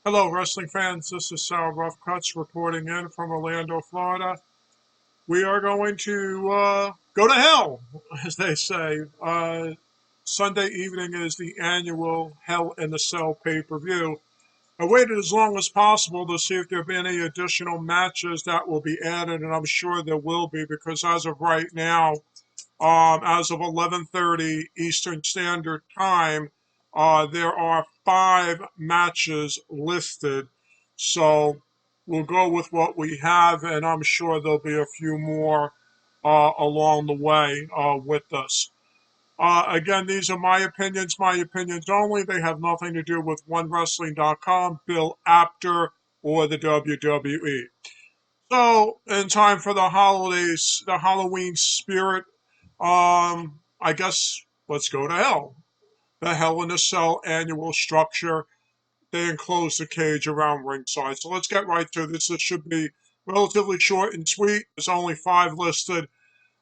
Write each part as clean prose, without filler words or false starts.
Hello, wrestling fans. This is Sal Rough Cuts reporting in from Orlando, Florida. We are going to go to hell, as they say. Sunday evening is the annual Hell in the Cell pay-per-view. I waited as long as possible to see if there have been any additional matches that will be added, and I'm sure there will be because as of right now, as of 11:30 Eastern Standard Time, there are 5 matches listed. So we'll go with what we have, and I'm sure there'll be a few more along the way with us. Again, these are my opinions only. They have nothing to do with OneWrestling.com, Bill Apter, or the WWE. So, in time for the holidays, the Halloween spirit, I guess let's go to hell. The Hell in a Cell annual structure. They enclose the cage around ringside. So let's get right to this. This should be relatively short and sweet. There's only 5 listed.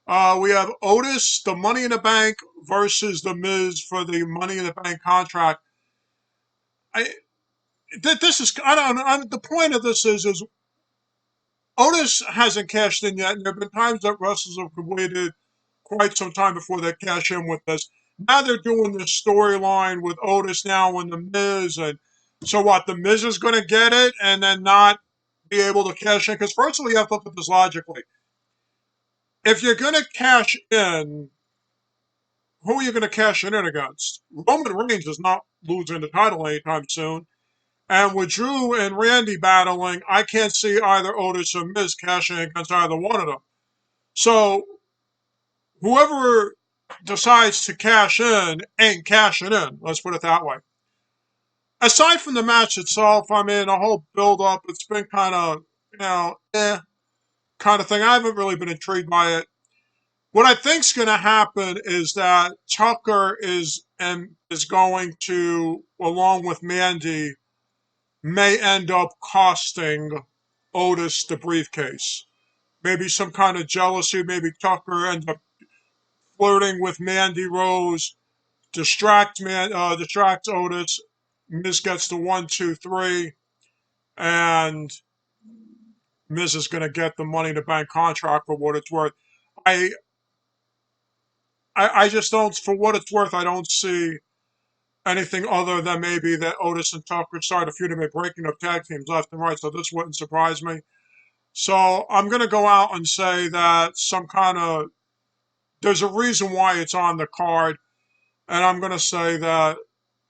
We have Otis, the Money in the Bank, versus the Miz for the Money in the Bank contract. I this is I don't know. The point of this is Otis hasn't cashed in yet, and there have been times that wrestlers have waited quite some time before they cash in with this. Now they're doing this storyline with Otis now and the Miz, and so what? The Miz is going to get it and then not be able to cash in. Because first of all, you have to look at this logically. If you're going to cash in, who are you going to cash in against? Roman Reigns is not losing the title anytime soon. And with Drew and Randy battling, I can't see either Otis or Miz cashing against either one of them. So whoever decides to cash in ain't cashing in. Let's put it that way. Aside from the match itself, I mean, the whole build up, it's been kind of, kind of thing. I haven't really been intrigued by it. What I think's going to happen is that Tucker is going to, along with Mandy, may end up costing Otis the briefcase. Maybe some kind of jealousy. Maybe Tucker ends up flirting with Mandy Rose, distracts Otis. Miz gets the 1, 2, 3, and Miz is going to get the Money in the Bank contract for what it's worth. I, I just don't, for what it's worth, I don't see anything other than maybe that Otis and Tucker started a feud and they're breaking up tag teams left and right. So this wouldn't surprise me. So I'm going to go out and say that there's a reason why it's on the card, and I'm going to say that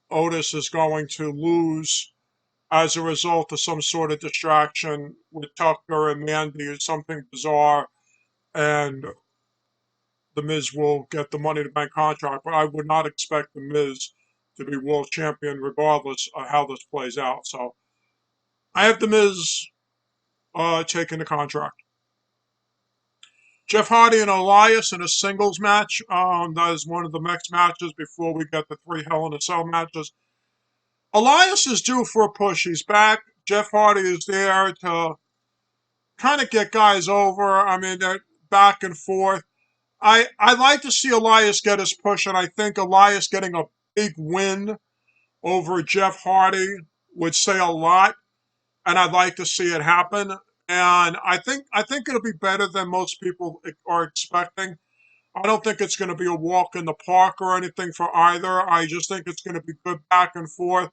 Otis is going to lose as a result of some sort of distraction with Tucker and Mandy or something bizarre, and the Miz will get the Money in the Bank contract. But I would not expect the Miz to be world champion regardless of how this plays out. So I have the Miz taking the contract. Jeff Hardy and Elias in a singles match. That is one of the next matches before we get the 3 Hell in a Cell matches. Elias is due for a push. He's back. Jeff Hardy is there to kind of get guys over. I mean, they're back and forth. I like to see Elias get his push, and I think Elias getting a big win over Jeff Hardy would say a lot, and I'd like to see it happen. And I think it'll be better than most people are expecting. I don't think it's going to be a walk in the park or anything for either. I just think it's going to be good back and forth.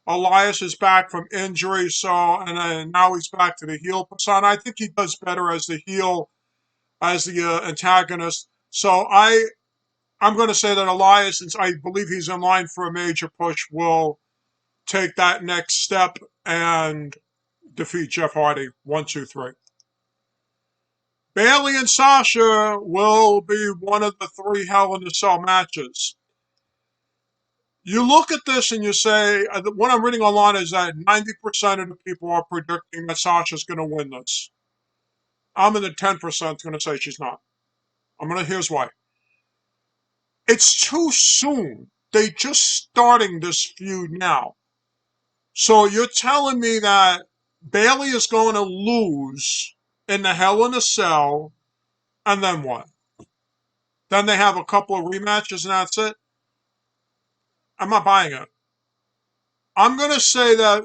Elias is back from injury, so and now he's back to the heel persona. I think he does better as the heel, as the antagonist. So I'm going to say that Elias, since I believe he's in line for a major push, will take that next step and defeat Jeff Hardy. 1, 2, 3. Bayley and Sasha will be one of the 3 Hell in a Cell matches. You look at this and you say, what I'm reading online is that 90% of the people are predicting that Sasha's going to win this. I'm in the 10% going to say she's not. Here's why. It's too soon. They just starting this feud now. So you're telling me that Bayley is going to lose in the Hell in a Cell, and then what? Then they have a couple of rematches and that's it? I'm not buying it. I'm going to say that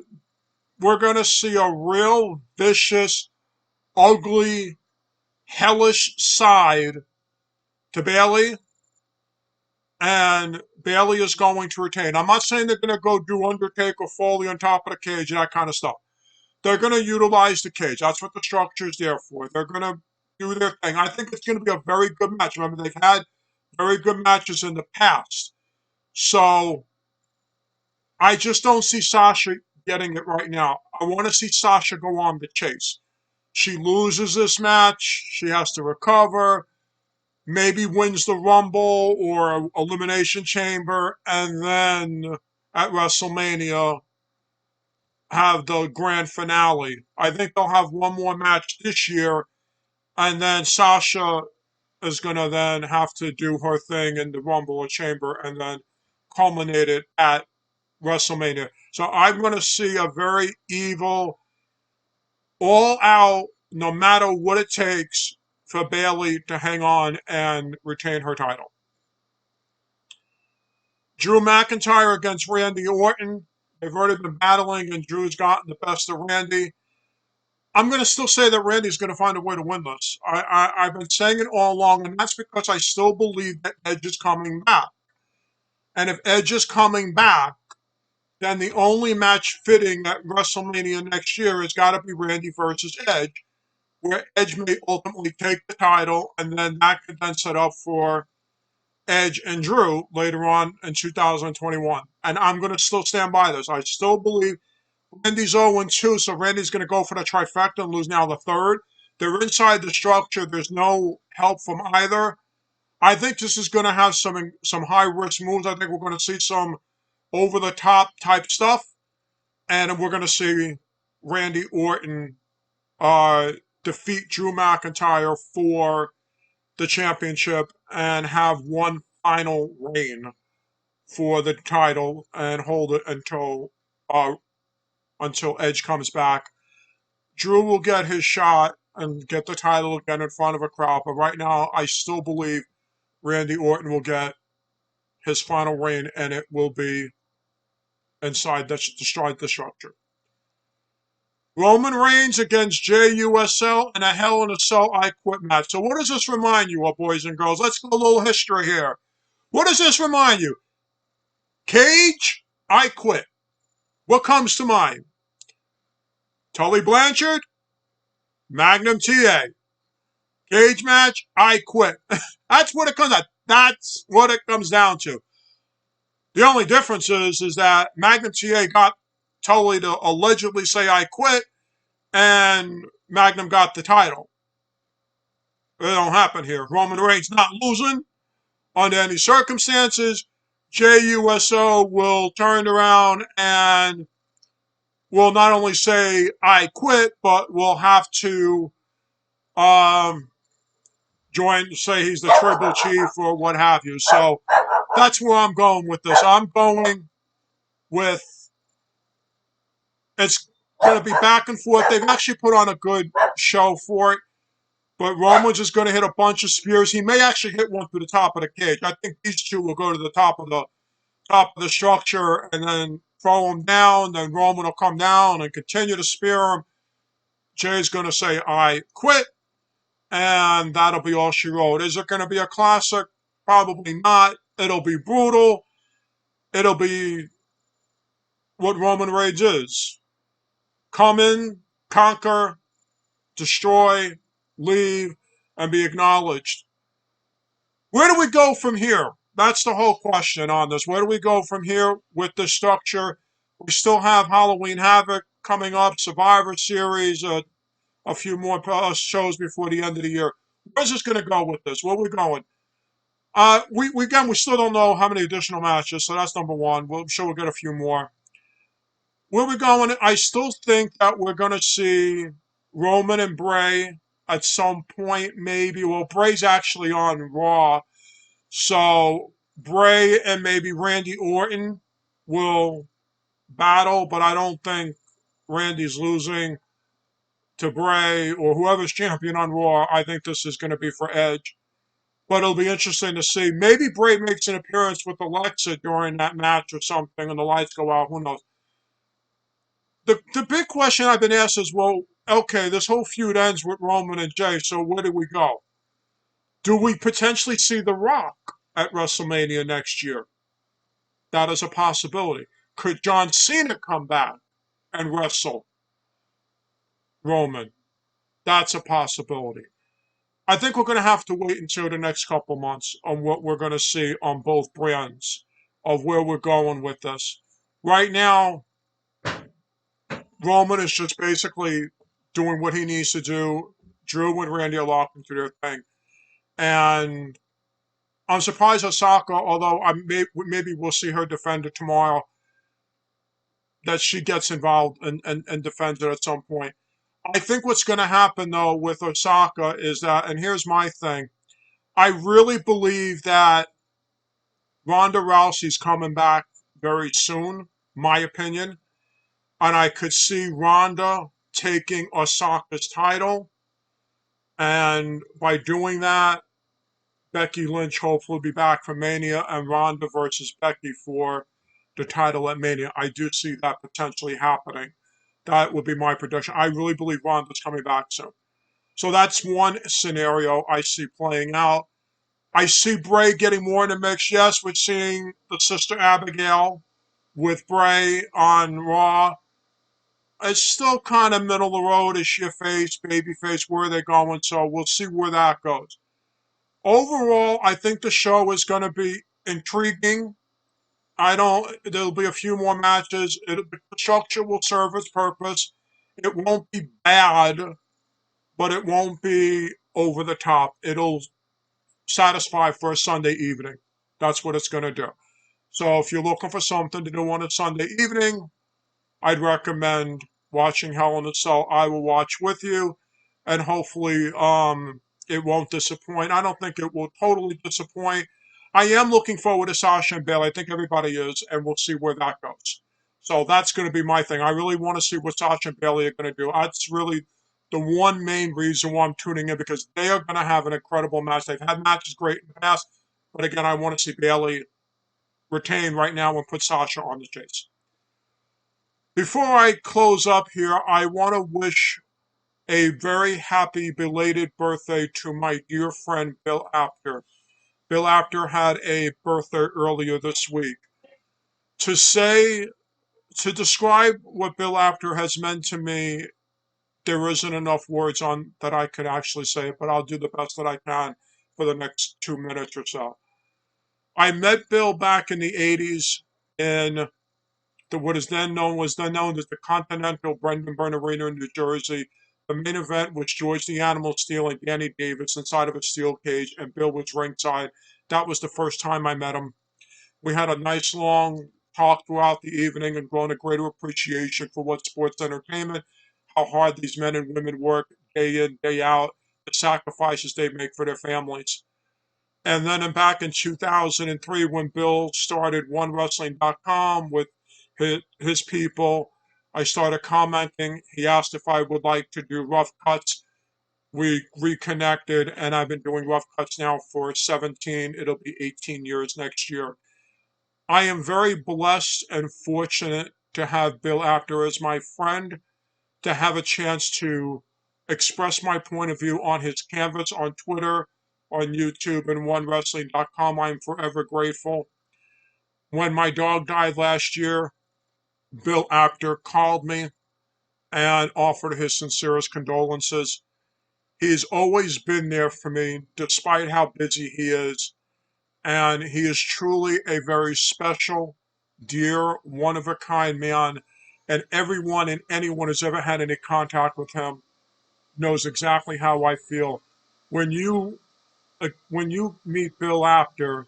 we're going to see a real vicious, ugly, hellish side to Bayley, and Bayley is going to retain. I'm not saying they're going to go do Undertaker, Foley on top of the cage, that kind of stuff. They're going to utilize the cage. That's what the structure is there for. They're going to do their thing. I think it's going to be a very good match. Remember, they've had very good matches in the past. So I just don't see Sasha getting it right now. I want to see Sasha go on the chase. She loses this match. She has to recover. Maybe wins the Rumble or Elimination Chamber. And then at WrestleMania, have the grand finale. I think they'll have one more match this year. And then Sasha is going to then have to do her thing in the Rumble or Chamber and then culminate it at WrestleMania. So I'm going to see a very evil, all out, no matter what it takes for Bayley to hang on and retain her title. Drew McIntyre against Randy Orton. They've already been battling, and Drew's gotten the best of Randy. I'm going to still say that Randy's going to find a way to win this. I've been saying it all along, and that's because I still believe that Edge is coming back. And if Edge is coming back, then the only match fitting at WrestleMania next year has got to be Randy versus Edge, where Edge may ultimately take the title, and then that could then set up for Edge and Drew later on in 2021. And I'm going to still stand by this. I still believe Randy's 0-2, so Randy's going to go for the trifecta and lose now the third. They're inside the structure. There's no help from either. I think this is going to have some high-risk moves. I think we're going to see some over-the-top type stuff. And we're going to see Randy Orton defeat Drew McIntyre for the championship and have one final reign for the title and hold it until Edge comes back. Drew will get his shot and get the title again in front of a crowd, but right now I still believe Randy Orton will get his final reign, and it will be inside the structure. Roman Reigns against Jey Uso in a Hell in a Cell I Quit match. So what does this remind you of, boys and girls? Let's go a little history here. What does this remind you? Cage, I Quit. What comes to mind? Tully Blanchard, Magnum TA. Cage match, I quit. That's what it comes out. That's what it comes down to. The only difference is that Magnum TA got Tully to allegedly say I quit, and Magnum got the title. It don't happen here. Roman Reigns not losing under any circumstances. Jey Uso will turn around and will not only say I quit, but will have to say he's the tribal chief or what have you. So that's where I'm going with this. I'm going with it's going to be back and forth. They've actually put on a good show for it. But Roman's just going to hit a bunch of spears. He may actually hit one through the top of the cage. I think these two will go to the top of the structure and then throw him down. Then Roman will come down and continue to spear him. Jay's going to say, I quit. And that'll be all she wrote. Is it going to be a classic? Probably not. It'll be brutal. It'll be what Roman Reigns is. Come in, conquer, destroy, leave, and be acknowledged. Where do we go from here? That's the whole question on this. Where do we go from here with the structure? We still have Halloween Havoc coming up, Survivor Series, a few more shows before the end of the year. Where's this going to go with this? Where are we going? We still don't know how many additional matches, so that's number one. I'm sure we'll get a few more. Where are we going? I still think that we're going to see Roman and Bray at some point, maybe. Well, Bray's actually on Raw, so Bray and maybe Randy Orton will battle, but I don't think Randy's losing to Bray or whoever's champion on Raw. I think this is going to be for Edge. But it'll be interesting to see. Maybe Bray makes an appearance with Alexa during that match or something and the lights go out. Who knows? The big question I've been asked is, well, okay, this whole feud ends with Roman and Jey, so where do we go? Do we potentially see The Rock at WrestleMania next year? That is a possibility. Could John Cena come back and wrestle Roman? That's a possibility. I think we're going to have to wait until the next couple months on what we're going to see on both brands of where we're going with this. Right now, Roman is just basically doing what he needs to do. Drew and Randy are locked into their thing. And I'm surprised Osaka, although maybe we'll see her defend it tomorrow, that she gets involved and defends it at some point. I think what's going to happen, though, with Osaka is that, and here's my thing, I really believe that Ronda Rousey's coming back very soon, my opinion. And I could see Ronda taking Osaka's title. And by doing that, Becky Lynch hopefully will be back for Mania and Ronda versus Becky for the title at Mania. I do see that potentially happening. That would be my prediction. I really believe Ronda's coming back soon. So that's one scenario I see playing out. I see Bray getting more in the mix. Yes, we're seeing the sister Abigail with Bray on Raw. It's still kind of middle of the road. Is she a face, baby face? Where are they going? So we'll see where that goes. Overall, I think the show is going to be intriguing. There'll be a few more matches. The structure will serve its purpose. It won't be bad, but it won't be over the top. It'll satisfy for a Sunday evening. That's what it's going to do. So if you're looking for something to do on a Sunday evening, I'd recommend watching Hell in a Cell. I will watch with you, and hopefully, it won't disappoint. I don't think it will totally disappoint. I am looking forward to Sasha and Bayley. I think everybody is, and we'll see where that goes. So that's going to be my thing. I really want to see what Sasha and Bayley are going to do. That's really the one main reason why I'm tuning in, because they are going to have an incredible match. They've had matches great in the past, but again, I want to see Bayley retain right now and put Sasha on the chase. Before I close up here, I want to wish a very happy belated birthday to my dear friend Bill Apter. Bill Apter had a birthday earlier this week. To say, to describe what Bill Apter has meant to me, there isn't enough words on that I could actually say it, but I'll do the best that I can for the next 2 minutes or so. I met Bill back in the 80s in what is then known was then known as the Continental Brendan Arena in New Jersey. The main event was George the Animal Steel and Danny Davis inside of a steel cage, and Bill was ringside. That was the first time I met him. We had a nice long talk throughout the evening and grown a greater appreciation for what sports entertainment, how hard these men and women work day in, day out, the sacrifices they make for their families. And then back in 2003, when Bill started OneWrestling.com with his people, I started commenting. He asked if I would like to do rough cuts. We reconnected, and I've been doing rough cuts now for 17, it'll be 18 years next year. I am very blessed and fortunate to have Bill Apter as my friend, to have a chance to express my point of view on his canvas on Twitter, on YouTube, and OneWrestling.com. I'm forever grateful. When my dog died last year, Bill Apter called me and offered his sincerest condolences. He's always been there for me, despite how busy he is. And he is truly a very special, dear, one of a kind man. And everyone and anyone who's ever had any contact with him knows exactly how I feel. When you meet Bill Apter,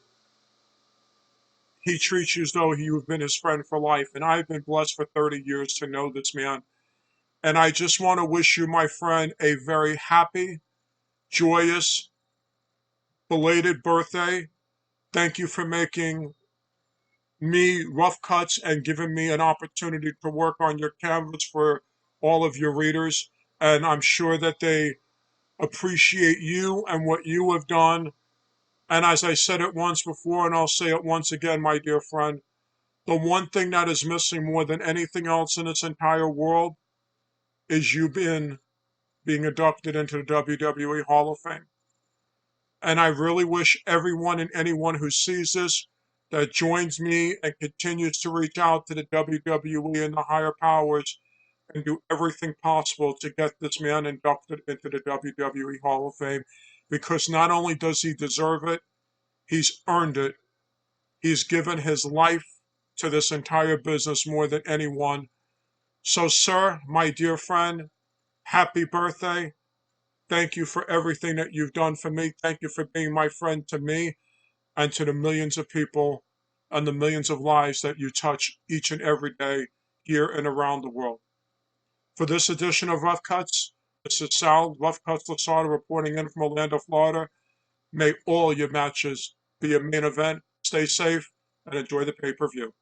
he treats you as though you've been his friend for life. And I've been blessed for 30 years to know this man. And I just want to wish you, my friend, a very happy, joyous, belated birthday. Thank you for making me rough cuts and giving me an opportunity to work on your canvas for all of your readers. And I'm sure that they appreciate you and what you have done. And as I said it once before, and I'll say it once again, my dear friend, The one thing that is missing more than anything else in this entire world is you being inducted into the WWE Hall of Fame. And I really wish everyone and anyone who sees this that joins me and continues to reach out to the WWE and the higher powers and do everything possible to get this man inducted into the WWE Hall of Fame, because not only does he deserve it, he's earned it. He's given his life to this entire business more than anyone. So, sir, my dear friend, happy birthday. Thank you for everything that you've done for me. Thank you for being my friend to me and to the millions of people and the millions of lives that you touch each and every day here and around the world. For this edition of Rough Cuts, this is Sal, Rough Cuts Lasada, reporting in from Orlando, Florida. May all your matches be a main event. Stay safe and enjoy the pay-per-view.